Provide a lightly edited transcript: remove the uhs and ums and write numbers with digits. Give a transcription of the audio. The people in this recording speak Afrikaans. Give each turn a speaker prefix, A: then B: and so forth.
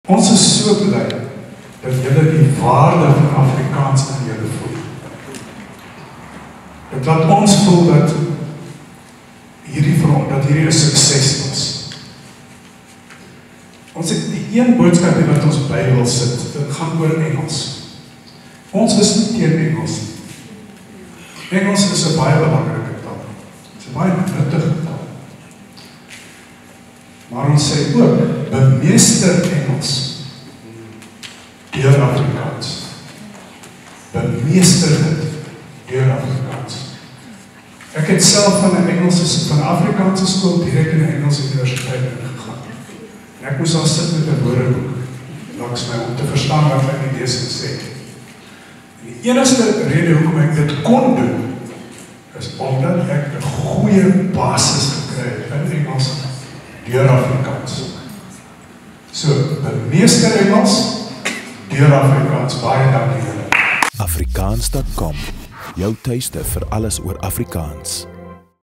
A: Ons is so bly dat julle die waarde van Afrikaans in julle voel. Dit laat ons voel dat hierdie front, een sukses was. Ons het die een boodskap wat ons Bybel sit, dit gaan oor Engels. Ons is nie teen Engels. Engels is 'n baie belangrike taal. Dit is 'n baie nuttige taal. Maar ons sê ook, bemeester Engels deur Afrikaans. Bemeester dit deur Afrikaans. Ek het self van Afrikaanse skool direk in 'n Engelse universiteit ingegaan. En ek moes daar sit met 'n woordeboek langs my om te verstaan wat ek die lees gesê het. En die enigste rede hoekom ek dit kon doen, is omdat ek 'n goeie basis gekry het in Engels deur Afrikaans. So, bemeester Engels deur Afrikaans. Baie dankie julle.
B: Afrikaans.com, jou tuiste vir alles oor Afrikaans.